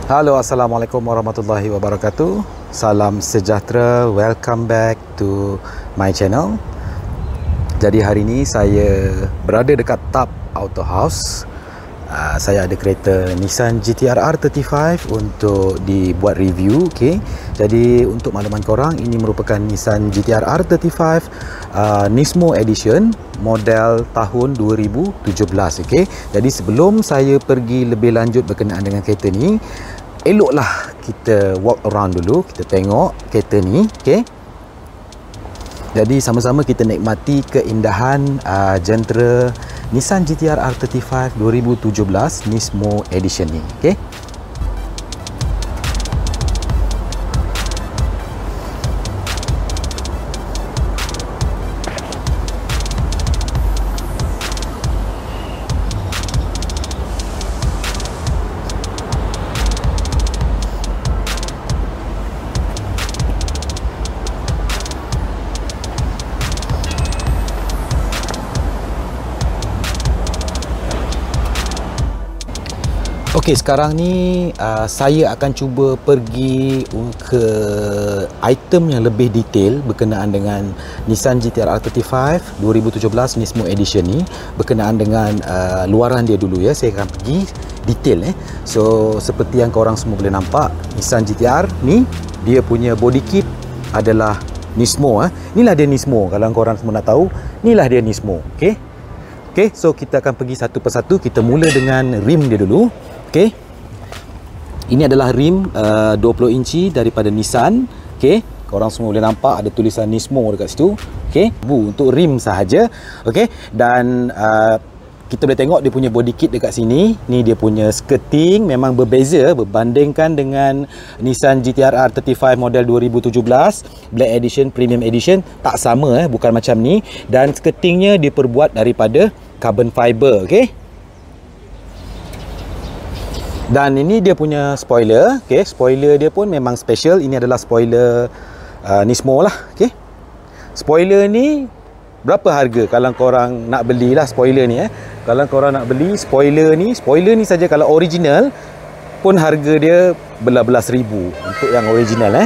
Halo, Assalamualaikum warahmatullahi wabarakatuh. Salam sejahtera, welcome back to my channel. Jadi hari ini saya berada dekat Tap Auto House. Saya ada kereta Nissan GT-R R35 untuk dibuat review. Okay. Jadi untuk makluman korang, ini merupakan Nissan GT-R R35 Nismo Edition model tahun 2017. Okay. Jadi sebelum saya pergi lebih lanjut berkenaan dengan kereta ni, eloklah kita walk around dulu, kita tengok kereta ni. Okay. Jadi sama-sama kita nikmati keindahan jentera Nissan GT-R R35 2017 Nismo Edition ni. Okay. Okey, sekarang ni saya akan cuba pergi ke item yang lebih detail berkenaan dengan Nissan GT-R R35 2017 Nismo Edition ni, berkenaan dengan luaran dia dulu ya. Saya akan pergi detail So seperti yang korang semua boleh nampak, Nissan GT-R ni dia punya body kit adalah Nismo. Inilah dia Nismo, kalau korang semua nak tahu, inilah dia Nismo. Okey. Okey, so kita akan pergi satu persatu. Kita mula dengan rim dia dulu. Okay. Ini adalah rim 20 inci daripada Nissan. Okay. Korang semua boleh nampak ada tulisan Nismo dekat situ. Okay. Untuk rim sahaja. Okay. Dan kita boleh tengok dia punya body kit dekat sini. Ni dia punya skirting memang berbeza berbandingkan dengan Nissan GT-R R35 model 2017 Black Edition, Premium Edition. Tak sama bukan macam ni. Dan skirtingnya diperbuat daripada carbon fiber. Okay. Dan ini dia punya spoiler. Okay, spoiler dia pun memang special. Ini adalah spoiler Nismo lah. Okay. Spoiler ni berapa harga kalau korang nak belilah spoiler ni Kalau korang nak beli spoiler ni saja kalau original pun harga dia belas-belas ribu untuk yang original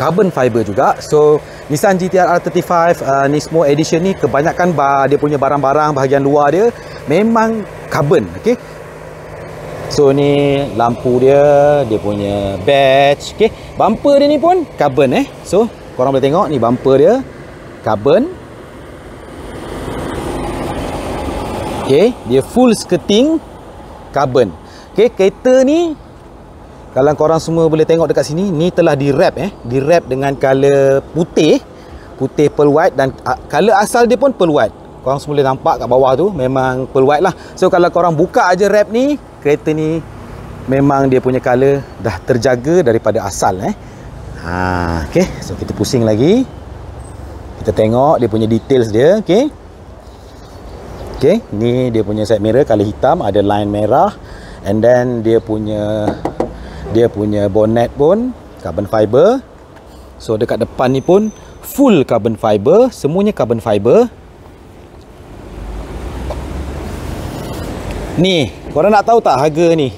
Carbon fiber juga. So Nissan GT-R R35 Nismo Edition ni kebanyakan dia punya barang-barang bahagian luar dia memang carbon. Okay. So ni lampu dia punya badge. Okay. Bumper dia ni pun carbon So korang boleh tengok ni bumper dia carbon. Okay. Dia full skirting carbon. Okay. Kereta ni kalau korang semua boleh tengok dekat sini, ni telah di wrap di-wrap dengan color putih pearl white, dan color asal dia pun pearl white. Korang semua boleh nampak kat bawah tu memang pearl white lah. So kalau korang buka aja wrap ni, kereta ni memang dia punya color dah terjaga daripada asal Okay. So kita pusing lagi, kita tengok dia punya details dia. Okay. Okay. Ni dia punya side mirror color hitam, ada line merah. And then dia punya bonnet pun carbon fiber. So dekat depan ni pun full carbon fiber, semuanya carbon fiber. Ni, korang nak tahu tak harga ni?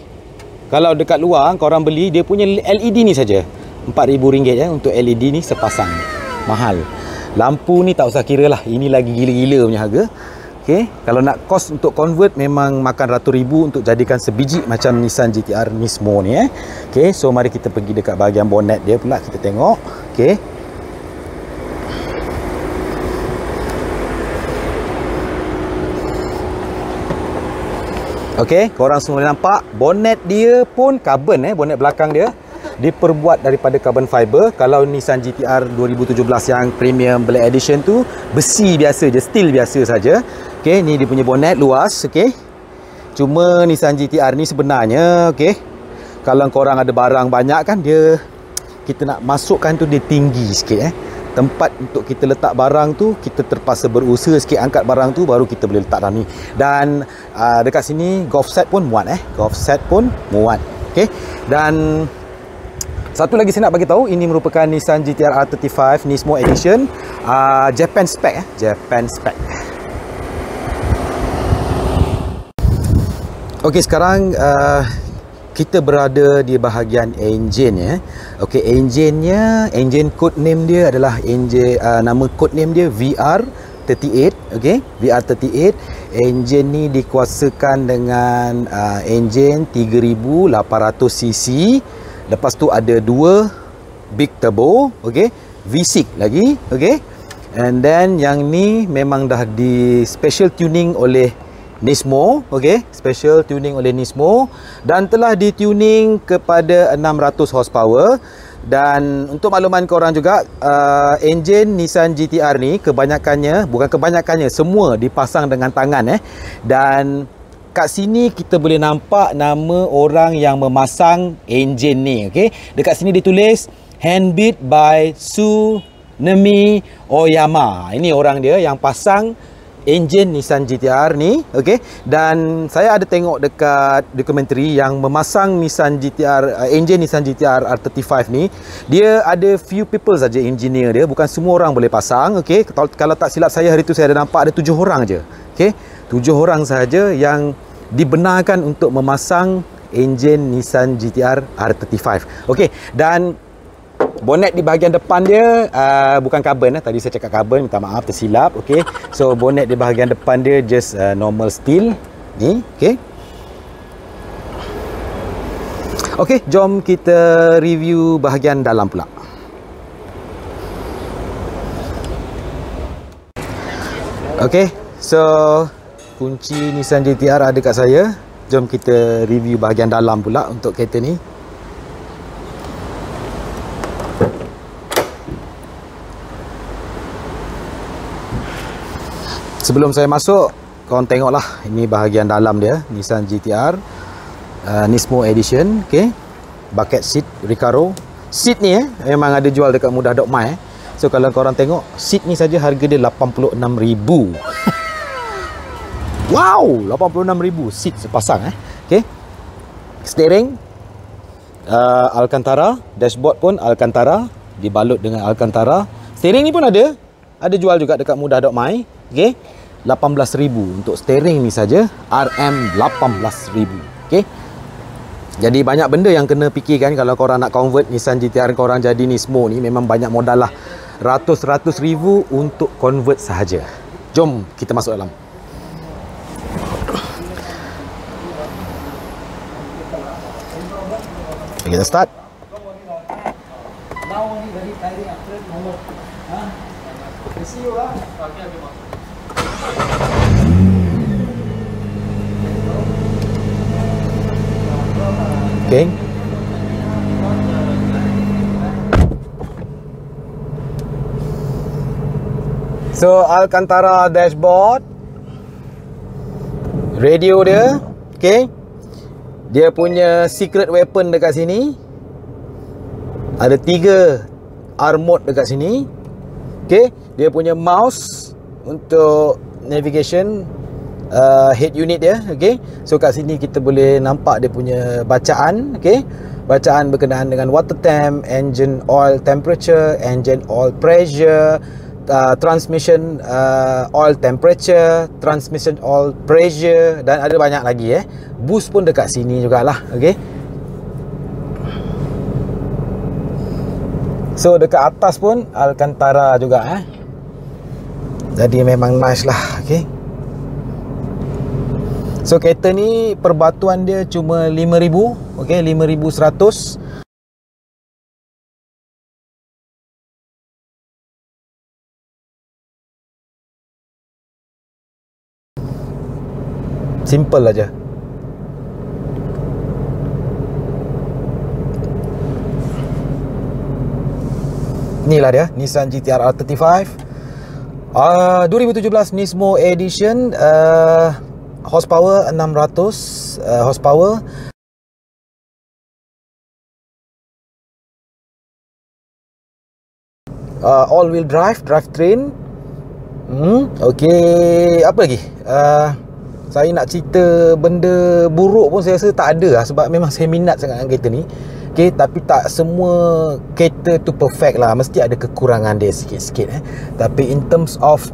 Kalau dekat luar korang beli, dia punya LED ni saja RM4,000 untuk LED ni sepasang. Mahal. Lampu ni tak usah kira lah, ini lagi gila-gila punya harga. Okay. Kalau nak cost untuk convert memang makan ratus ribu untuk jadikan sebiji macam Nissan GT-R Nismo ni Okay. So mari kita pergi dekat bahagian bonnet dia pula, kita tengok. Okay. Okey, korang semua boleh nampak bonnet dia pun carbon bonnet belakang dia diperbuat daripada carbon fiber. Kalau Nissan GT-R 2017 yang Premium Black Edition tu besi biasa je, steel biasa saja. Okey, ni dia punya bonnet luas. Okey. Cuma Nissan GT-R ni sebenarnya kalau korang ada barang banyak kan, kita nak masukkan tu dia tinggi sikit tempat untuk kita letak barang tu, kita terpaksa berusaha sikit angkat barang tu baru kita boleh letak dalam ni. Dan dekat sini golf set pun muat golf set pun muat. Okey. Dan satu lagi saya nak bagi tahu, ini merupakan Nissan GT-R R35 Nismo Edition Japan spec Japan spec. Okey, sekarang kita berada di bahagian engine ya. Okey, engine code name dia adalah nama code name dia VR38. Okey, VR38. Engine ni dikuasakan dengan engine 3800 cc. Lepas tu ada dua big turbo, okey, V6 lagi, okey. And then yang ni memang dah di special tuning oleh Nismo, okey, special tuning oleh Nismo dan telah dituning kepada 600 horsepower. Dan untuk makluman korang juga, enjin Nissan GT-R ni bukan kebanyakannya, semua dipasang dengan tangan dan kat sini kita boleh nampak nama orang yang memasang enjin ni, okey. Dekat sini ditulis handbuilt by Tsunemi Oyama. Ini orang dia yang pasang enjin Nissan GT-R ni, okey. Dan saya ada tengok dekat dokumentari yang memasang enjin Nissan GT-R R35 ni, dia ada few people saja engineer dia, bukan semua orang boleh pasang, okey. Kalau tak silap saya hari tu saya ada nampak ada 7 orang je, okey. 7 orang sahaja yang dibenarkan untuk memasang enjin Nissan GT-R R35. okey. Dan bonet di bahagian depan dia bukan carbon tadi saya cakap carbon, minta maaf tersilap, okey. So bonet di bahagian depan dia just normal steel ni, okey. Okey, jom kita review bahagian dalam pula. Okey, so kunci Nissan GT-R ada kat saya. Jom kita review bahagian dalam pula untuk kereta ni. Sebelum saya masuk, korang tengoklah ini bahagian dalam dia, Nissan GT-R Nismo Edition, okey. Bucket seat Recaro. Seat ni memang ada jual dekat mudah.my. So kalau korang tengok, seat ni saja harga dia 86,000. Wow, 86,000 seat sepasang okey. Steering Alcantara, dashboard pun Alcantara, dibalut dengan Alcantara. Steering ni pun ada jual juga dekat mudah.my. Okey, 18,000 untuk steering ni saja, RM 18,000. Okey. Jadi banyak benda yang kena fikirkan kalau korang nak convert Nissan GT-R korang jadi Nismo ni, memang banyak modal lah. Ratus ribu untuk convert sahaja. Jom kita masuk dalam. Kita start. Okay. So Alcantara dashboard, radio dia, okay. Dia punya secret weapon dekat sini. Ada 3 R mode dekat sini. Okay. Dia punya mouse untuk navigation, head unit dia, okay. So kat sini kita boleh nampak dia punya bacaan, okay. Bacaan berkenaan dengan water temp, engine oil temperature, engine oil pressure, transmission oil temperature, transmission oil pressure, dan ada banyak lagi boost pun dekat sini jugalah, okey. So dekat atas pun Alcantara juga jadi memang nice lah, okey. So kereta ni perbatuan dia cuma 5,000, okey, 5,100. Simple aja. Inilah dia Nissan GT-R R35 2017 Nismo Edition, horsepower 600 horsepower. All wheel drivetrain. Okey, apa lagi? Saya nak cerita benda buruk pun saya rasa tak ada lah, sebab memang saya minat sangat dengan kereta ni. Okay, tapi tak semua kereta tu perfect lah, mesti ada kekurangan dia sikit-sikit Tapi in terms of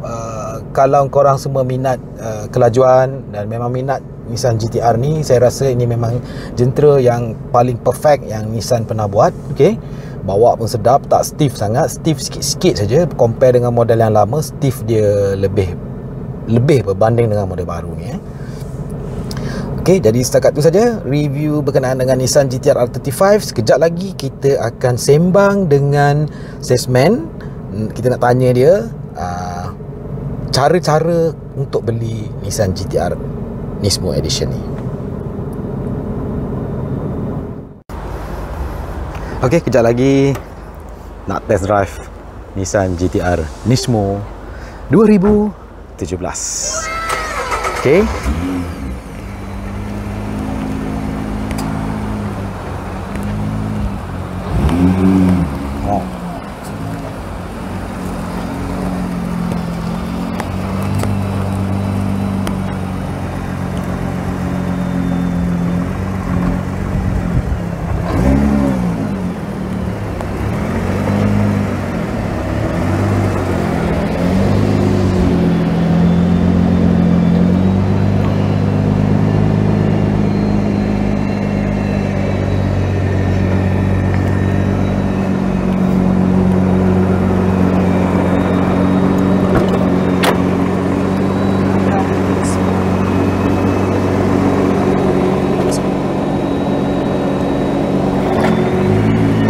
kalau korang semua minat kelajuan dan memang minat Nissan GT-R ni, saya rasa ini memang jentera yang paling perfect yang Nissan pernah buat. Okey, bawa pun sedap, tak stiff sangat, stiff sikit-sikit saja compare dengan model yang lama. Stiff dia lebih berbanding dengan model baru ni. Okey, jadi setakat tu saja review berkenaan dengan Nissan GT-R R35. Sekejap lagi kita akan sembang dengan salesman. Kita nak tanya dia cara-cara untuk beli Nissan GT-R Nismo Edition ni. Okey, kejap lagi nak test drive Nissan GT-R Nismo 2017. Okey.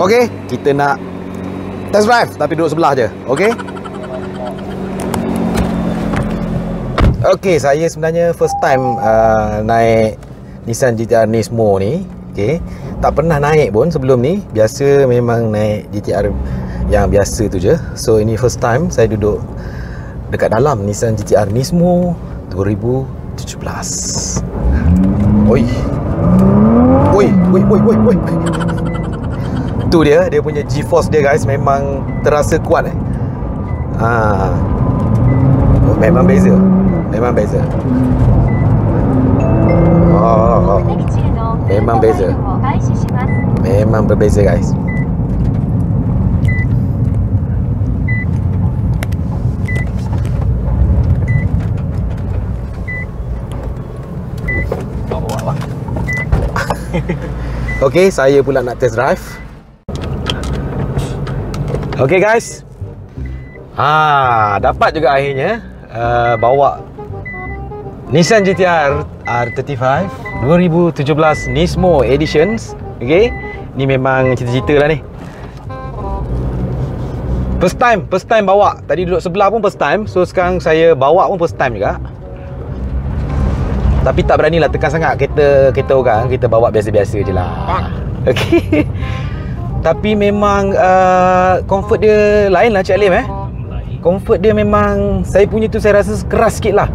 Okey, kita nak test drive tapi duduk sebelah je. Okey. Okey, saya sebenarnya first time naik Nissan GT-R Nismo ni. Okey. Tak pernah naik pun sebelum ni. Biasa memang naik GT-R yang biasa tu je. So ini first time saya duduk dekat dalam Nissan GT-R Nismo 2017. Oi. Oi, oi, oi, oi, oi. Tu dia punya G-force dia guys, memang terasa kuat memang beza. Memang beza. Memang beza. Memang berbeza guys. Okey, saya pula nak test drive. Okey guys, dapat juga akhirnya bawa Nissan GT-R R35 2017 Nismo Editions. Okey, ni memang cita-cita lah ni. First time bawa. Tadi duduk sebelah pun first time. So sekarang saya bawa pun first time juga. Tapi tak beranilah tekan sangat kereta orang. Kita bawa biasa-biasa je lah. Okey. Tapi memang comfort dia lain lah Cik Alim Comfort dia memang, saya punya tu saya rasa keras sikit lah.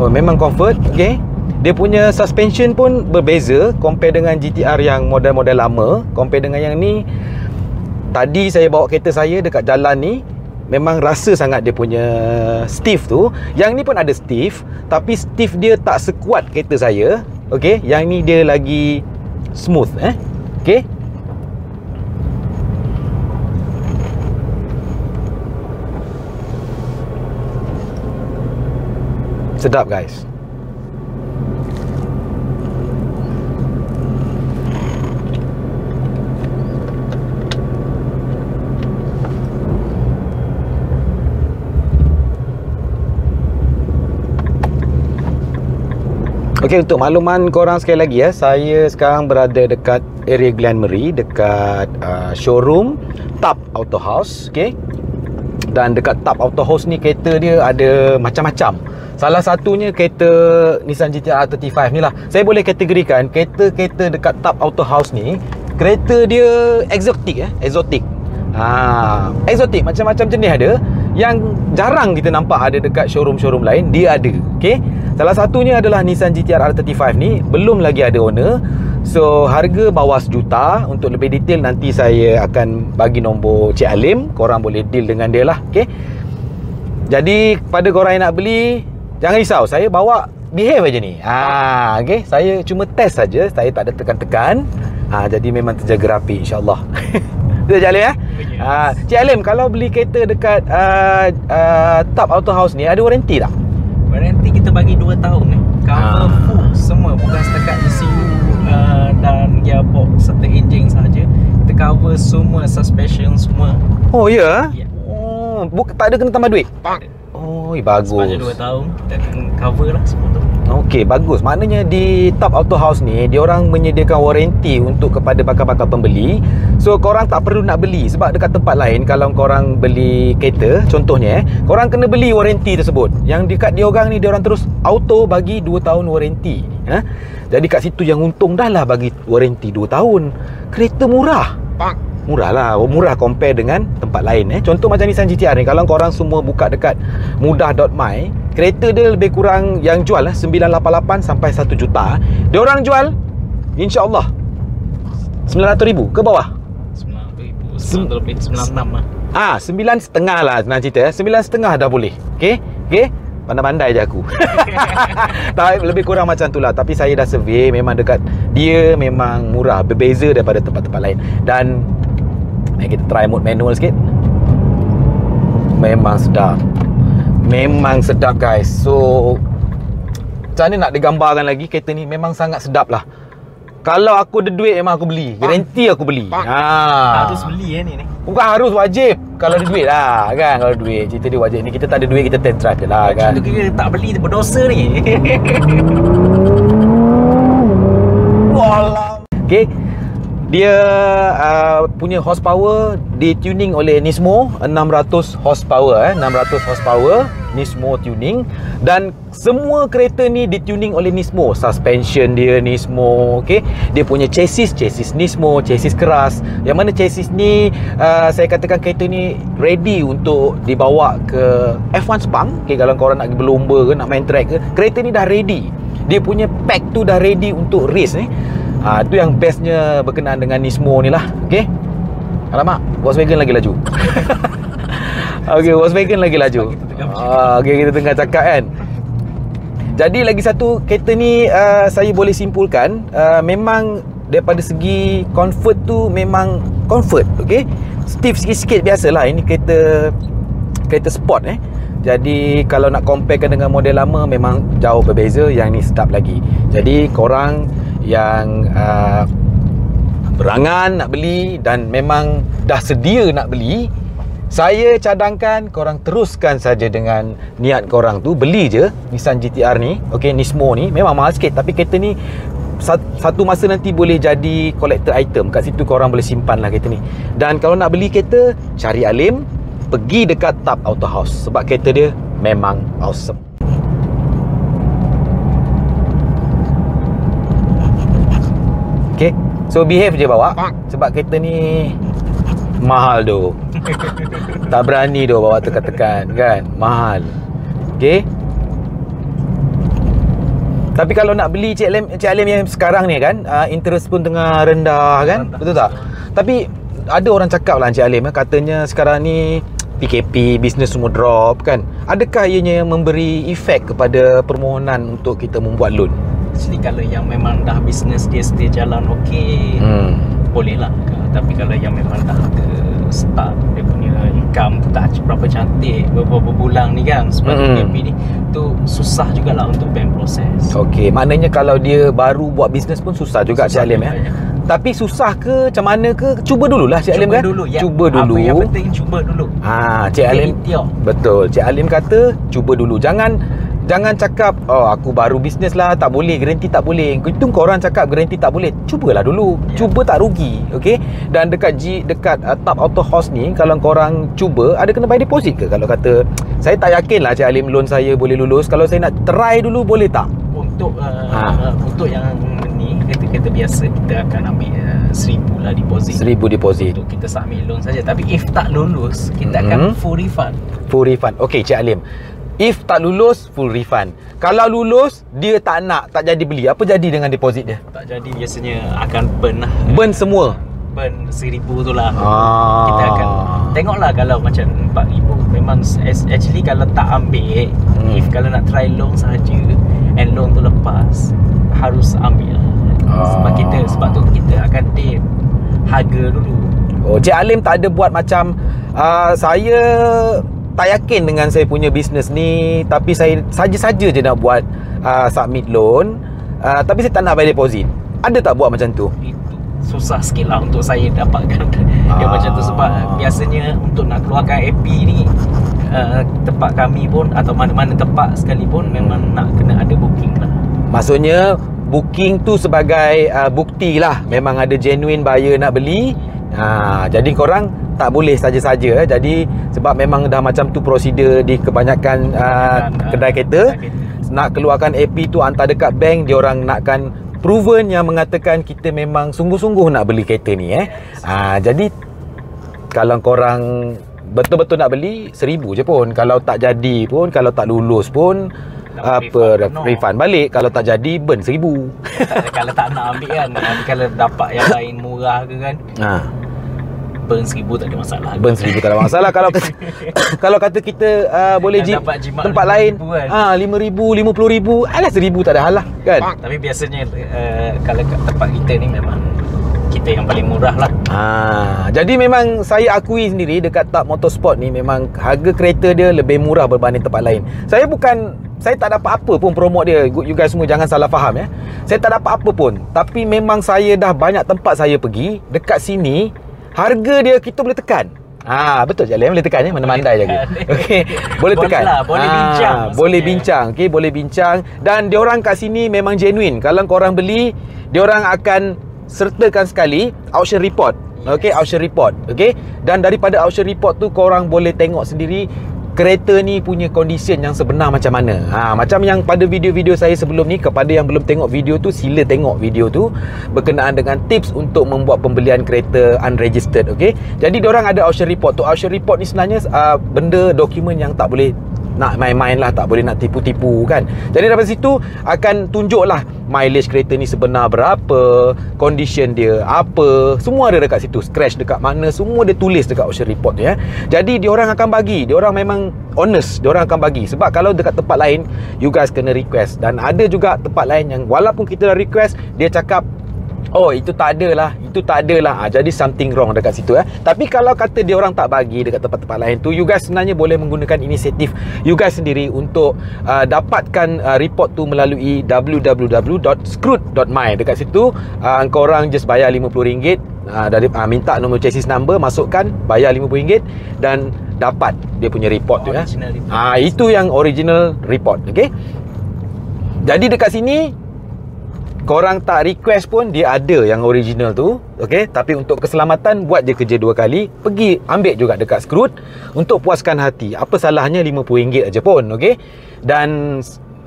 Memang comfort. Okay. Dia punya suspension pun berbeza compare dengan GT-R yang model-model lama. Compare dengan yang ni, tadi saya bawa kereta saya dekat jalan ni, memang rasa sangat dia punya stiff tu. Yang ni pun ada stiff, tapi stiff dia tak sekuat kereta saya. Okey, yang ni dia lagi smooth okey. Sedap guys. Okey, untuk makluman korang sekali lagi saya sekarang berada dekat area Glen Marie, dekat showroom Tap Auto House. Okey. Dan dekat Tap Auto House ni kereta dia ada macam-macam. Salah satunya kereta Nissan GT-R R35 ni lah. Saya boleh kategorikan kereta-kereta dekat Tap Auto House ni, kereta dia exotic exotic. Exotic, macam-macam jenis ada. Yang jarang kita nampak ada dekat showroom-showroom lain, dia ada. Okey. Salah satunya adalah Nissan GT-R R35 ni, belum lagi ada owner. So harga bawah sejuta. Untuk lebih detail nanti saya akan bagi nombor Cik Alim, korang boleh deal dengan dia lah. Okey. Jadi kepada korang yang nak beli, jangan risau, saya bawa behave aja ni. Okey, saya cuma test saja, saya tak ada tekan-tekan. Jadi memang terjaga rapi insya-Allah. Betul Cik Alim Cik Alim, kalau beli kereta dekat Tap Auto House ni ada warranty tak? Warranty kita bagi 2 tahun cover full semua, bukan setakat ECU dan gearbox serta enjin saja. Kita cover semua, suspension semua. Oh ya? Ya. Oh, tak ada kena tambah duit? Oh, bagus. Sepanjang 2 tahun kita akan cover lah semua tu. Okey, bagus. Maknanya di Top Auto House ni, dia orang menyediakan warranty untuk kepada bakal-bakal pembeli. So, korang tak perlu nak beli. Sebab dekat tempat lain, kalau korang beli kereta, contohnya korang kena beli warranty tersebut. Yang dekat dia orang ni, dia orang terus auto bagi 2 tahun warranty. Jadi kat situ yang untung dah lah bagi warranty 2 tahun. Kereta murah. Murah lah, murah compare dengan tempat lain. Contoh macam Nissan GT-R ni, kalau korang semua buka dekat mudah.my, kereta dia lebih kurang yang jual 988 sampai 1 juta. Dia orang jual insya-Allah 900,000 ke bawah. 900,000, 96 lah. 9,500 lah senang cerita. 9,500 dah boleh. Okey? Pandai-pandai je aku. Tak, lebih kurang macam tu lah. Tapi saya dah survey, memang dekat dia memang murah, berbeza daripada tempat-tempat lain. Dan kita try mode manual sikit. Memang sedap guys. So macam mana nak digambarkan lagi, kereta ni memang sangat sedap lah. Kalau aku ada duit memang aku beli. Garanti aku beli. Harus beli ni. Bukan harus, wajib. Kalau ada duit lah kan. Kalau ada duit, cerita dia wajib. Ni kita tak ada duit, kita test drive je lah kan. Itu kira tak beli tu berdosa ni. Walau. Okay, dia punya horsepower dituning oleh Nismo 600 horsepower 600 horsepower Nismo tuning. Dan semua kereta ni dituning oleh Nismo. Suspension dia Nismo, okay? Dia punya chassis Nismo, chassis keras. Yang mana chassis ni saya katakan kereta ni ready untuk dibawa ke F1 Sepang. Okay, kalau korang nak pergi berlomba ke, nak main track ke, kereta ni dah ready. Dia punya pack tu dah ready untuk race ni. Itu yang bestnya berkenaan dengan Nismo ni lah. Okay, alamak, Volkswagen lagi laju. Okay, Volkswagen lagi laju. Okay, kita tengah cakap kan. Jadi lagi satu, kereta ni saya boleh simpulkan memang daripada segi comfort tu memang comfort. Okay, stiff sikit-sikit biasalah. Ini kereta sport Jadi kalau nak comparekan dengan model lama, memang jauh berbeza. Yang ni sedap lagi. Jadi korang yang berangan nak beli dan memang dah sedia nak beli, saya cadangkan korang teruskan saja dengan niat korang tu. Beli je Nissan GT-R ni. Okay, Nismo ni memang mahal sikit, tapi kereta ni satu masa nanti boleh jadi collector item. Kat situ korang boleh simpan lah kereta ni. Dan kalau nak beli kereta, cari Alim, pergi dekat Top Auto House, sebab kereta dia memang awesome. Okay, so behave je bawa, sebab kereta ni mahal doh. Tak berani doh bawa tekan-tekan kan, mahal. Okay, tapi kalau nak beli Cik Alim yang sekarang ni kan, interest pun tengah rendah kan, betul tak? Tapi ada orang cakap lah Cik Alim, katanya sekarang ni PKP, bisnes semua drop kan. Adakah ianya memberi efek kepada permohonan untuk kita membuat loan? Jadi kalau yang memang dah bisnes dia setia jalan okey, boleh lah. Tapi kalau yang memang dah ada start, dia punya income tu tak berapa cantik beberapa bulan ni kan, sebab PKP ni tu susah jugalah untuk bank proses. Okey, maknanya kalau dia baru buat bisnes pun susah juga Cik Alim ya. Tapi susah ke macam mana ke, cuba dululah Cik Alim kan. Cuba dulu. Apa yang penting cuba dulu. Cik Alim betul. Cik Alim kata cuba dulu. Jangan cakap aku baru bisnes lah, tak boleh, garanti tak boleh. Itu korang cakap garanti tak boleh. Cubalah dulu. Cuba tak rugi. Okey. Dan dekat Top Auto House ni, kalau korang cuba, ada kena bayar deposit ke? Kalau kata saya tak yakin lah Cik Alim loan saya boleh lulus. Kalau saya nak try dulu, boleh tak? Untuk yang ni kereta biasa, kita akan ambil 1,000 lah deposit. 1,000 deposit untuk kita submit loan saja. Tapi if tak lulus, kita akan full refund. Full refund. Okey Cik Alim, if tak lulus, full refund. Kalau lulus, dia tak nak, tak jadi beli, apa jadi dengan deposit dia? Tak jadi, biasanya akan burn lah. Burn semua? Burn 1,000 tu lah. Kita akan tengoklah. Kalau macam 4,000, memang actually kalau tak ambil, if kalau nak try loan sahaja and loan tu lepas, harus ambil lah. Sebab tu kita akan date harga dulu. Cik Alim tak ada buat macam saya tak yakin dengan saya punya bisnes ni, tapi saya saja-saja je nak buat submit loan, tapi saya tak nak bayar deposit. Ada tak buat macam tu? Itu susah sikit lah untuk saya dapatkan yang macam tu. Sebab biasanya untuk nak keluarkan AP ni, tempat kami pun atau mana-mana tempat sekalipun memang nak kena ada booking lah. Maksudnya booking tu sebagai bukti lah memang ada genuine buyer nak beli. Jadi korang tak boleh saja-saja. Jadi sebab memang dah macam tu prosedur di kebanyakan kedai kereta. Nak keluarkan AP tu hantar dekat bank, dia orang nakkan proven yang mengatakan kita memang sungguh-sungguh nak beli kereta ni. Jadi kalau korang betul-betul nak beli, 1,000 je pun. Kalau tak jadi pun, kalau tak lulus pun, refund balik. Kalau tak jadi, burn 1,000. Kalau tak nak ambil kan. Tapi kalau dapat yang lain murah ke kan, burn 1,000 tak ada masalah. Burn 1,000 tak ada masalah. Kalau kata kita boleh tempat lain, 5,000, 50,000, alah 1,000 tak ada hal lah kan. Tapi biasanya kalau kat tempat kita ni memang kita yang paling murah lah. Jadi memang saya akui sendiri dekat TAP Motorsport ni memang harga kereta dia lebih murah berbanding tempat lain. Saya tak dapat apa pun promote dia. You guys semua jangan salah faham ya. Saya tak dapat apa pun. Tapi memang saya dah banyak tempat saya pergi. Dekat sini harga dia kita boleh tekan. Betul je boleh tekan ya, mana-mandai je. Okey, boleh tekan. Boleh bincang. Boleh bincang, okey, boleh bincang dan diorang kat sini memang genuine. Kalau korang beli, diorang akan sertakan sekali auction report. Okey, auction report. Okey. Dan daripada auction report tu korang boleh tengok sendiri kereta ni punya condition yang sebenar macam mana. Macam yang pada video-video saya sebelum ni, kepada yang belum tengok video tu, sila tengok video tu berkenaan dengan tips untuk membuat pembelian kereta unregistered. Okey. Jadi diorang ada auction report tu. Auction report ni sebenarnya benda dokumen yang tak boleh nak main-main lah, tak boleh nak tipu-tipu kan. Jadi daripada situ akan tunjuklah mileage kereta ni sebenar berapa, condition dia apa, semua ada dekat situ. Scratch dekat mana, semua dia tulis dekat auction report tu ya. Jadi diorang akan bagi, diorang memang honest, diorang akan bagi. Sebab kalau dekat tempat lain, you guys kena request. Dan ada juga tempat lain yang walaupun kita dah request, dia cakap itu tak ada lah, itu tak ada lah. Jadi something wrong dekat situ ya. Tapi kalau kata dia orang tak bagi dekat tempat-tempat lain tu, you guys sebenarnya boleh menggunakan inisiatif you guys sendiri untuk dapatkan report tu melalui www.scroot.my. Dekat situ korang just bayar RM50 dari minta nombor chassis number, masukkan, bayar RM50 dan dapat dia punya report tu ya. Itu yang original report. Okey. Jadi dekat sini korang tak request pun dia ada yang original tu. Okey, tapi untuk keselamatan buat je kerja 2 kali, pergi ambil juga dekat Scroot untuk puaskan hati. Apa salahnya RM50 aja pun, okey. Dan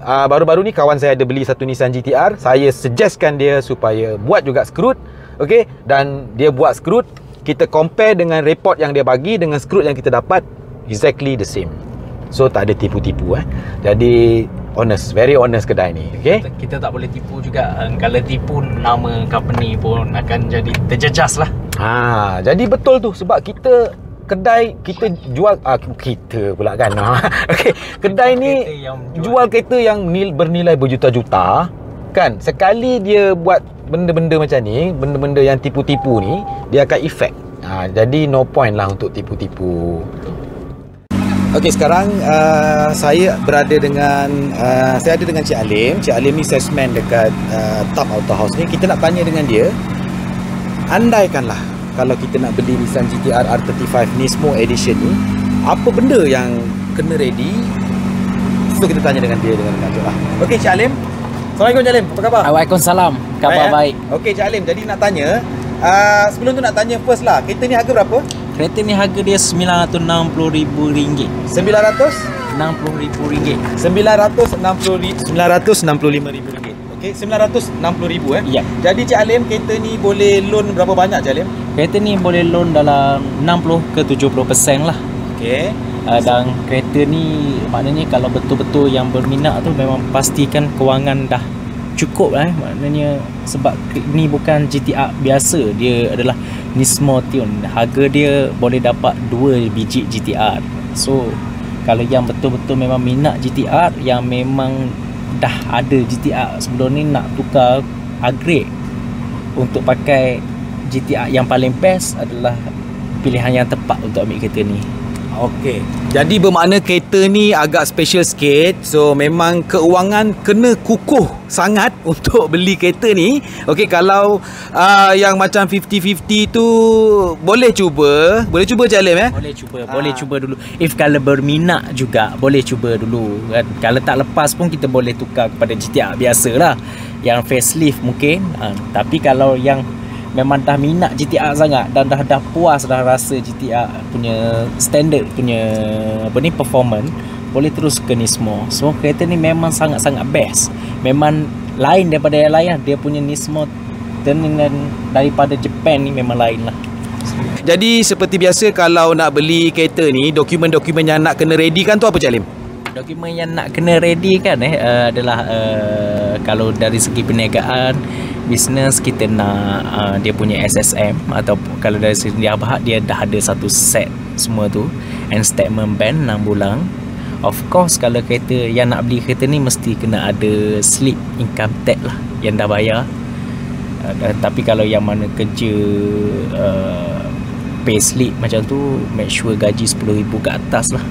baru-baru ni kawan saya ada beli satu Nissan GT-R. Saya suggestkan dia supaya buat juga Scroot, okey. Dan dia buat Scroot, kita compare dengan report yang dia bagi dengan Scroot yang kita dapat, exactly the same. So tak ada tipu-tipu Jadi honest, very honest kedai ni. Okay? Kita tak boleh tipu juga. Kalau tipu, nama company pun akan jadi terjejas lah. Jadi betul tu. Sebab kita kedai, kita jual kita pula kan. Okay. Kedai ni jual kereta yang bernilai berjuta-juta kan. Sekali dia buat benda-benda macam ni, benda-benda yang tipu-tipu ni, dia akan efek. Jadi no point lah untuk tipu-tipu. Okey, sekarang saya berada dengan saya ada dengan Cik Alim. Cik Alim ni salesman dekat TAP Auto House ni. Kita nak tanya dengan dia, andaikanlah kalau kita nak beli Nissan GT-R R35 Nismo Edition ni, apa benda yang kena ready? So kita tanya dengan dia dengan lanjut lah. Okey Cik Alim. Assalamualaikum Cik Alim, apa khabar? Waalaikumsalam, khabar baik. Okey Cik Alim, jadi nak tanya, sebelum tu nak tanya first lah, kereta ni harga berapa? Kereta ni harga dia RM960,000. RM960,000. RM965,000. Okey, RM960,000 Ya. Jadi Cik Alim, kereta ni boleh loan berapa banyak Cik Alim? Kereta ni boleh loan dalam 60 ke 70% lah. Okey. Dan kereta ni maknanya kalau betul-betul yang berminat tu memang pastikan kewangan dah cukup maknanya sebab ni bukan GT-R biasa, dia adalah Nismo Tune. Harga dia boleh dapat 2 biji GT-R. So kalau yang betul-betul memang minat GT-R, yang memang dah ada GT-R sebelum ni, nak tukar upgrade untuk pakai GT-R yang paling best, adalah pilihan yang tepat untuk ambil kereta ni. Okey. Jadi bermakna kereta ni agak special sikit. So memang keuangan kena kukuh sangat untuk beli kereta ni. Okey, kalau yang macam 50-50 tu boleh cuba. Boleh cuba Cik Alim Boleh cuba dulu. If kalau berminat juga boleh cuba dulu kan. Kalau tak lepas pun kita boleh tukar kepada GTR biasalah. Yang facelift mungkin. Tapi kalau yang memang dah minat GTR sangat dan dah puas dah rasa GTR punya standard punya performance, boleh terus ke Nismo. So kereta ni memang sangat-sangat best. Memang lain daripada yang lain. Dia punya Nismo dengan daripada Japan ni memang lain lah. Jadi seperti biasa kalau nak beli kereta ni, dokumen-dokumen yang nak kena ready kan tu apa Cik Alim? Dokumen yang nak kena ready kan adalah kalau dari segi perniagaan bisnes, kita nak dia punya SSM, atau kalau dari segi Abahak dia dah ada satu set semua tu, and statement bank 6 bulan. Of course kalau kereta yang nak beli kereta ni mesti kena ada slip income tax lah yang dah bayar. Tapi kalau yang mana kerja pay slip macam tu, make sure gaji 10,000 ke atas lah.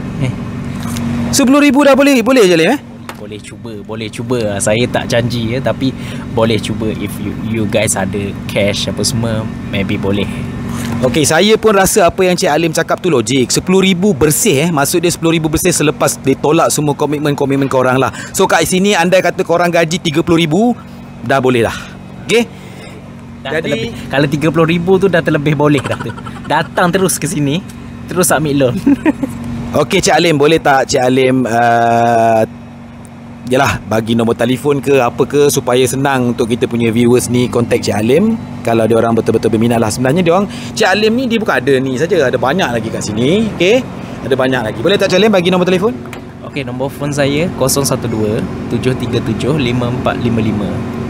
10,000 dah boleh je Alim Boleh cuba. Saya tak janji tapi boleh cuba. If you guys ada cash apa semua, maybe boleh. Okey, saya pun rasa apa yang Cik Alim cakap tu logik. 10,000 bersih maksud dia 10,000 bersih selepas ditolak semua komitmen korang lah. So kat sini andai kata korang gaji 30,000 dah boleh dah. Okey. Jadi kalau 30,000 tu dah terlebih boleh dah tu. Datang terus ke sini, terus submit loan. Okey Cik Alim, boleh tak Cik Alim yalah bagi nombor telefon ke apa ke supaya senang untuk kita punya viewers ni contact Cik Alim kalau dia orang betul-betul berminat lah. Sebenarnya dia orang Cik Alim ni dia bukan ada ni saja, ada banyak lagi kat sini. Okey, ada banyak lagi. Boleh tak Cik Alim bagi nombor telefon? Okey, nombor phone saya 012 737 5455.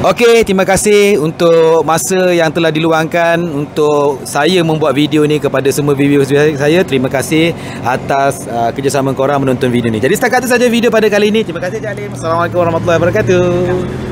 Okey, terima kasih untuk masa yang telah diluangkan untuk saya membuat video ni kepada semua viewers saya. Terima kasih atas kerjasama korang menonton video ni. Jadi setakat itu saja video pada kali ini. Terima kasih Cik Alim. Assalamualaikum warahmatullahi wabarakatuh.